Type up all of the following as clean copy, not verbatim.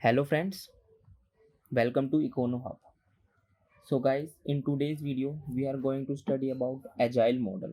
Hello friends, welcome to EconoHub. So guys, in today's video we are going to study about agile model.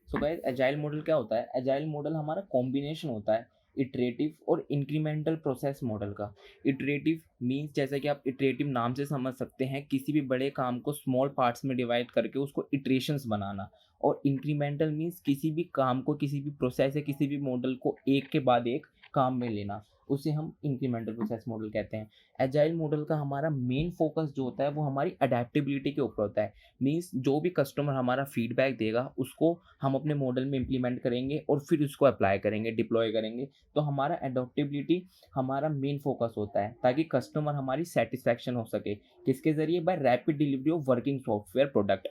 So guys, agile model क्या होता है? agile model हमारा combination होता है iterative और incremental process model का। Iterative means जैसे कि आप इटरेटिव नाम से समझ सकते हैं, किसी भी बड़े काम को स्मॉल पार्ट्स में डिवाइड करके उसको इटरेशंस बनाना। और इंक्रीमेंटल मीन्स किसी भी काम को, किसी भी प्रोसेस या किसी भी मॉडल को एक के बाद एक काम में लेना, उसे हम इंक्रीमेंटल प्रोसेस मॉडल कहते हैं। एजाइल मॉडल का हमारा मेन फोकस जो होता है वो हमारी अडेप्टेबिलिटी के ऊपर होता है। मीन्स जो भी कस्टमर हमारा फीडबैक देगा उसको हम अपने मॉडल में इम्प्लीमेंट करेंगे और फिर उसको अप्लाई करेंगे, डिप्लॉय करेंगे। तो हमारा अडोप्टेबिलिटी हमारा मेन फोकस होता है ताकि कस्टमर हमारी सेटिस्फैक्शन हो सके। किसके ज़रिए? By rapid delivery of working software product.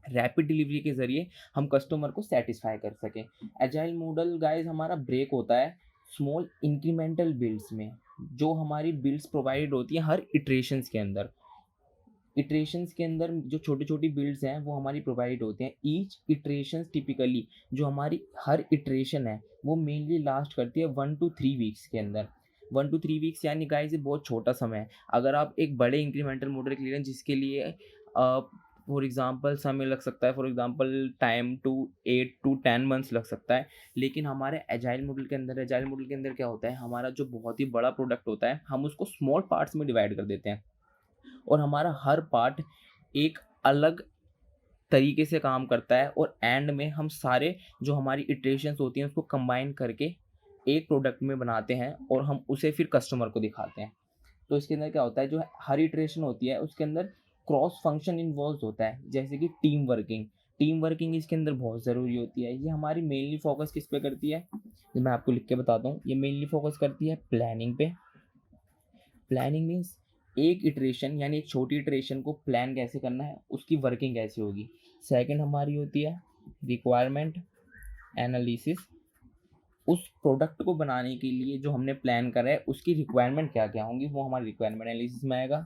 Rapid delivery के ज़रिए हम कस्टमर को सेटिस्फाई कर सकें। एजाइल मॉडल गाइस हमारा ब्रेक होता है स्मॉल इंक्रीमेंटल बिल्ड्स में। जो हमारी बिल्ड्स प्रोवाइड होती हैं हर इटरेशंस के अंदर, जो छोटी छोटी बिल्ड्स हैं वो हमारी प्रोवाइड होते हैं। ईच इटरेशंस टिपिकली, जो हमारी हर इटरेशन है वो मेनली लास्ट करती है 1 to 3 वीक्स के अंदर। 1 to 3 वीक्स यानी गाइस ये बहुत छोटा समय है। अगर आप एक बड़े इंक्रीमेंटल मॉडल ले लें जिसके लिए फॉर एग्जांपल समय लग सकता है, for example time to 8 to 10 months लग सकता है। लेकिन हमारे एजाइल मॉडल के अंदर क्या होता है, हमारा जो बहुत ही बड़ा प्रोडक्ट होता है हम उसको स्मॉल पार्ट्स में डिवाइड कर देते हैं और हमारा हर पार्ट एक अलग तरीके से काम करता है और एंड में हम सारे जो हमारी इटरेशंस होती हैं उसको कंबाइन करके एक प्रोडक्ट में बनाते हैं और हम उसे फिर कस्टमर को दिखाते हैं। तो इसके अंदर क्या होता है, जो हर इटरेशन होती है उसके अंदर क्रॉस फंक्शन इन्वॉल्व होता है, जैसे कि टीम वर्किंग इसके अंदर बहुत ज़रूरी होती है। ये हमारी मेनली फोकस किस पे करती है, ये मैं आपको लिख के बताता हूँ। ये मेनली फोकस करती है प्लानिंग पे। प्लानिंग मीन्स एक इटरेशन यानी एक छोटी इटरेशन को प्लान कैसे करना है, उसकी वर्किंग कैसे होगी। सेकंड हमारी होती है रिक्वायरमेंट एनालिसिस। उस प्रोडक्ट को बनाने के लिए जो हमने प्लान करा है उसकी रिक्वायरमेंट क्या क्या होंगी, वो हमारी रिक्वायरमेंट एनालिसिस में आएगा।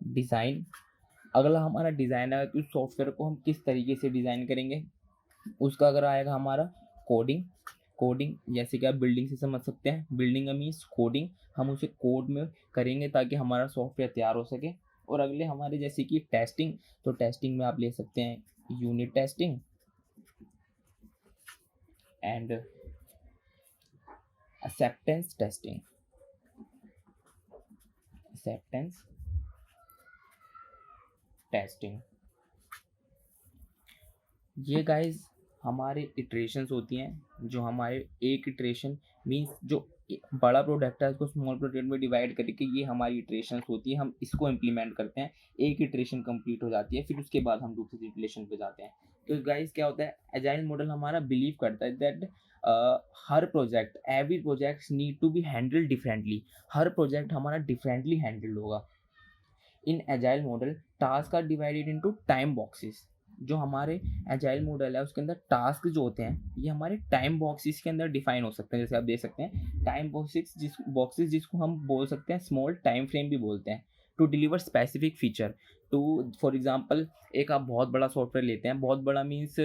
डिज़ाइन, अगला हमारा डिज़ाइन है कि उस सॉफ्टवेयर को हम किस तरीके से डिज़ाइन करेंगे, उसका अगर आएगा हमारा कोडिंग। कोडिंग जैसे कि आप बिल्डिंग से समझ सकते हैं, बिल्डिंग मीन्स कोडिंग, हम उसे कोड में करेंगे ताकि हमारा सॉफ्टवेयर तैयार हो सके। और अगले हमारे जैसे कि टेस्टिंग, तो टेस्टिंग में आप ले सकते हैं unit testing and acceptance testing. Acceptance testing, ये गाइस हमारे इटरेशंस होती हैं। जो हमारे एक इटरेशन मीन्स जो बड़ा प्रोडक्ट है उसको स्मॉल प्रोडक्ट में डिवाइड करके ये हमारी इटरेशंस होती है, हम इसको इम्प्लीमेंट करते हैं। एक इटरेशन कंप्लीट हो जाती है, फिर उसके बाद हम दूसरी इटरेशन पे जाते हैं। तो गाइस क्या होता है, एजाइल मॉडल हमारा बिलीव करता है दैट हर project, every project need to be handled differently. हर प्रोजेक्ट हमारा डिफरेंटली हैंडल्ड होगा। In agile model task are divided into time boxes. जो हमारे एजाइल मॉडल है उसके अंदर टास्क जो होते हैं ये हमारे टाइम बॉक्सेस के अंदर डिफाइन हो सकते हैं। जैसे आप देख सकते हैं टाइम बॉक्सेस जिसको हम बोल सकते हैं स्मॉल टाइम फ्रेम भी बोलते हैं, to deliver specific feature. To for example एक आप बहुत बड़ा सॉफ्टवेयर लेते हैं, बहुत बड़ा मीन्स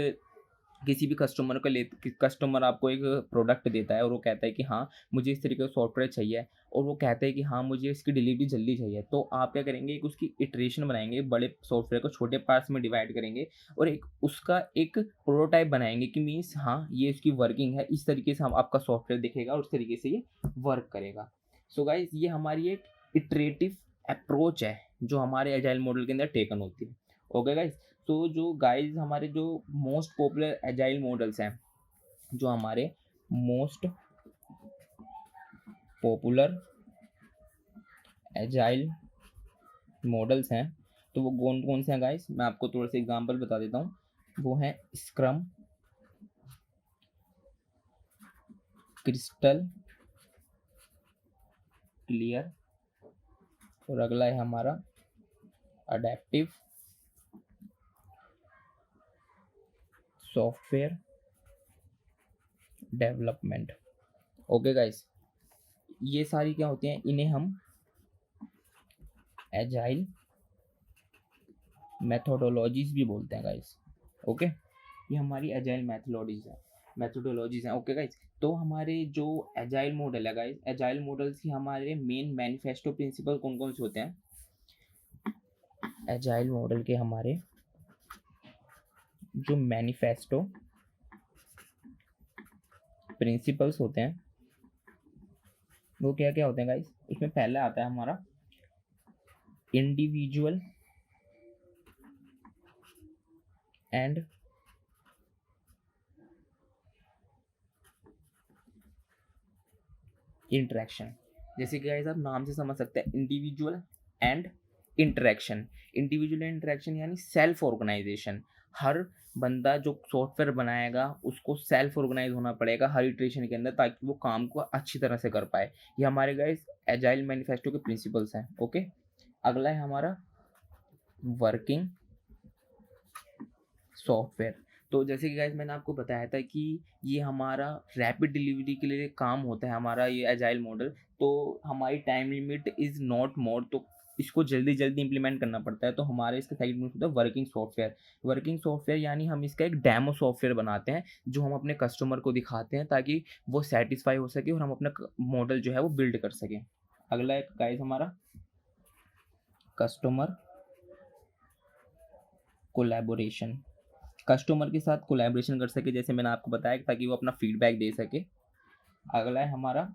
किसी भी कस्टमर आपको एक प्रोडक्ट देता है और वो कहता है कि हाँ मुझे इस तरीके का सॉफ्टवेयर चाहिए, और वो कहता है कि हाँ मुझे इसकी डिलीवरी जल्दी चाहिए। तो आप क्या करेंगे, एक उसकी इटरेशन बनाएंगे, बड़े सॉफ्टवेयर को छोटे पार्ट्स में डिवाइड करेंगे और एक प्रोटोटाइप बनाएंगे कि मीन्स हाँ ये इसकी वर्किंग है, इस तरीके से हम आपका सॉफ्टवेयर दिखेगा और उस तरीके से ये वर्क करेगा। सो गाइस ये हमारी एक इटरेटिव अप्रोच है जो हमारे एजाइल मॉडल के अंदर टेकन होती है। ओके गाइस, तो जो गाइस हमारे जो मोस्ट पॉपुलर एजाइल मॉडल्स हैं, जो हमारे मोस्ट पॉपुलर एजाइल मॉडल्स हैं तो वो कौन कौन से हैं गाइस, मैं आपको थोड़ा सा एग्जांपल बता देता हूँ। वो हैं स्क्रम, क्रिस्टल क्लियर, और अगला है हमारा adaptive software development. Okay guys, ये सारी क्या होती हैं, इन्हें हम एजाइल मेथोडोलॉजीज भी बोलते हैं गाइस। ओके, ये हमारी एजाइल मेथोडोलॉजीज है। मेथोडोलॉजीज हैं। ओके गाइज, तो हमारे जो एजाइल मॉडल है गाइज, एजाइल मॉडल्स की हमारे मेन मैनिफेस्टो प्रिंसिपल कौन कौन से होते हैं? एजाइल मॉडल के हमारे जो मैनिफेस्टो प्रिंसिपल्स होते हैं वो क्या क्या होते हैं गाइस? उसमें पहला आता है हमारा इंडिविजुअल एंड इंटरेक्शन। जैसे कि गाइस आप नाम से समझ सकते हैं, individual and interaction. Individual and interaction यानी सेल्फ ऑर्गेनाइजेशन। हर बंदा जो सॉफ्टवेयर बनाएगा उसको सेल्फ ऑर्गेनाइज होना पड़ेगा हर इटरेशन के अंदर, ताकि वो काम को अच्छी तरह से कर पाए। ये हमारे गाइस एजाइल मैनिफेस्टो के प्रिंसिपल्स हैं। ओके, अगला है हमारा वर्किंग सॉफ्टवेयर। तो जैसे कि गाइस मैंने आपको बताया था कि ये हमारा रैपिड डिलीवरी के लिए काम होता है हमारा ये एजाइल मॉडल। तो हमारी time limit is not more, तो इसको जल्दी जल्दी इंप्लीमेंट करना पड़ता है। तो हमारे इसके साइड में होता है वर्किंग सॉफ्टवेयर। वर्किंग सॉफ्टवेयर यानी हम इसका एक डेमो सॉफ्टवेयर बनाते हैं जो हम अपने कस्टमर को दिखाते हैं ताकि वो सेटिस्फाई हो सके और हम अपना मॉडल जो है वो बिल्ड कर सकें। अगला एक गाइस हमारा कस्टमर कोलैबोरेशन। कस्टमर के साथ कोलैबोरेशन कर सके, जैसे मैंने आपको बताया, ताकि वो अपना फीडबैक दे सके। अगला है हमारा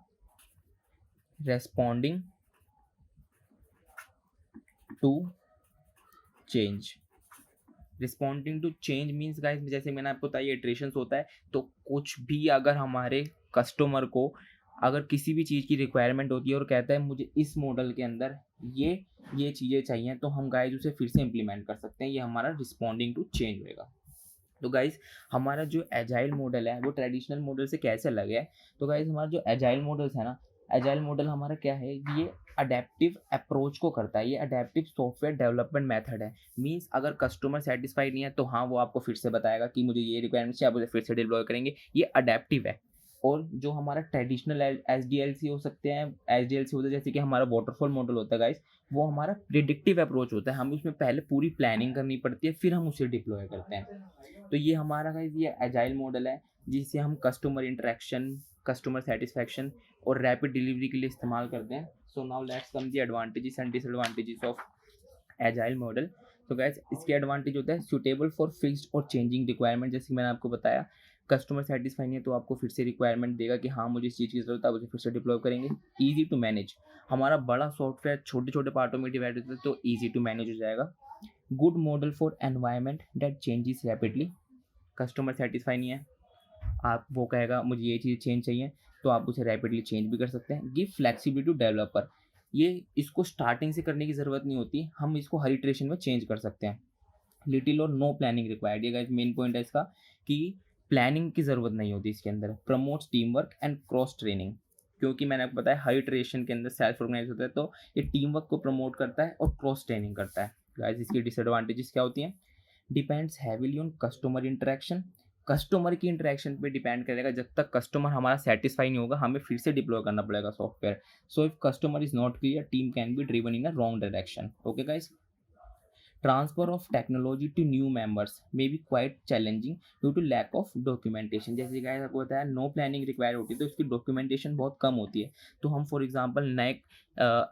responding to change. Responding to change means guys, जैसे मैंने आपको बताया इटरेशंस होता है, तो कुछ भी अगर हमारे कस्टमर को अगर किसी भी चीज़ की रिक्वायरमेंट होती है और कहता है मुझे इस मॉडल के अंदर ये चीज़ें चाहिए, तो हम गाइस उसे फिर से इम्प्लीमेंट कर सकते हैं। ये हमारा रिस्पॉन्डिंग टू चेंज होएगा। तो गाइस हमारा जो एजाइल मॉडल है वो ट्रेडिशनल मॉडल से कैसे अलग है? तो गाइस हमारा जो एजाइल मॉडल्स है ना, एजाइल मॉडल हमारा क्या है, ये अडेप्टिव अप्रोच को करता है। ये अडेप्टिव सॉफ्टवेयर डेवलपमेंट मेथड है। मींस अगर कस्टमर सेटिस्फाइड नहीं है तो हाँ वो आपको फिर से बताएगा कि मुझे ये रिक्वायरमेंट चाहिए, आप उसे फिर से डिप्लॉय करेंगे। ये अडेप्टिव है। और जो हमारा traditional H D L C हो सकते हैं, एच डी एल सी होता है, जैसे कि हमारा वाटरफॉल मॉडल होता है गाइस, वो हमारा प्रिडिक्टिव अप्रोच होता है। हमें उसमें पहले पूरी प्लानिंग करनी पड़ती है, फिर हम उसे डिप्लॉय करते हैं। तो ये हमारा गाइस ये एजाइल मॉडल है जिसे हम कस्टमर इंटरेक्शन, कस्टमर सेटिस्फैक्शन और रैपिड डिलीवरी के लिए इस्तेमाल करते हैं। So now let's come the advantages and disadvantages of agile model. तो गाइस इसके एडवांटेज होता है सूटेबल फॉर फिक्स्ड और चेंजिंग रिक्वायरमेंट। जैसे मैंने आपको बताया, कस्टमर सेटिस्फाई नहीं है तो आपको फिर से रिक्वायरमेंट देगा कि हाँ मुझे इस चीज़ की जरूरत है, आप उसे फिर से डिप्लॉय करेंगे। ईजी टू मैनेज, हमारा बड़ा सॉफ्टवेयर छोटे छोटे पार्टों में डिवाइड होता है तो ईजी टू मैनेज हो जाएगा। Good model for environment that changes rapidly. Customer satisfy नहीं है, आप वो कहेगा मुझे ये चीज़ चेंज चाहिए, तो आप उसे रैपिडली चेंज भी कर सकते हैं। गिव फ्लेक्सिबिलिटी टू डेवलपर, ये इसको स्टार्टिंग से करने की ज़रूरत नहीं होती, हम इसको हर इटरेशन में चेंज कर सकते हैं। लिटिल और नो प्लानिंग रिक्वायर्ड, ये गाइस मेन पॉइंट है इसका कि प्लानिंग की ज़रूरत नहीं होती इसके अंदर। Promotes team work and cross training, क्योंकि मैंने आपको बताया हर इटरेशन के अंदर सेल्फ ऑर्गेनाइज होता है, तो ये टीम वर्क को प्रमोट करता है और क्रॉस ट्रेनिंग करता है। गाइस इसकी डिसएडवांटेजेस क्या होती हैं? Depends heavily on customer interaction, customer की इंटरेक्शन पे डिपेंड करेगा। जब तक कस्टमर हमारा सेटिस्फाई नहीं होगा हमें फिर से डिप्लॉय करना पड़ेगा software. So if customer is not clear team can be driven in a wrong direction. Okay guys, transfer of technology to new members may be quite challenging due to lack of documentation. जैसे guys आपको बताया no planning require होती है तो उसकी documentation बहुत कम होती है। तो हम फॉर एग्जांपल नए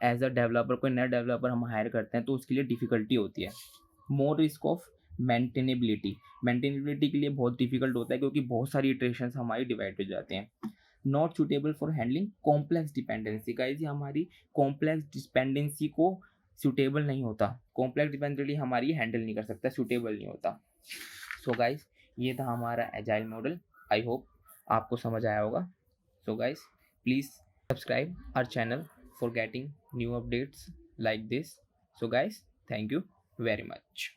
एज अ डेवलपर कोई नया डेवलपर हम हायर करते हैं तो उसके लिए डिफिकल्टी होती है। More risk of maintainability, maintainability के लिए बहुत डिफिकल्ट होता है क्योंकि बहुत सारी इटरेशंस हमारी डिवाइड हो जाते हैं। Not suitable for handling complex dependency, guys ये हमारी कॉम्प्लेक्स डिपेंडेंसी को सूटेबल नहीं होता, कॉम्प्लेक्स डिपेंडेंसी हमारी हैंडल नहीं कर सकता, सूटेबल नहीं होता। सो गाइस ये था हमारा एजाइल मॉडल। आई होप आपको समझ आया होगा। So guys please subscribe our channel for getting new updates like this. So guys thank you very much.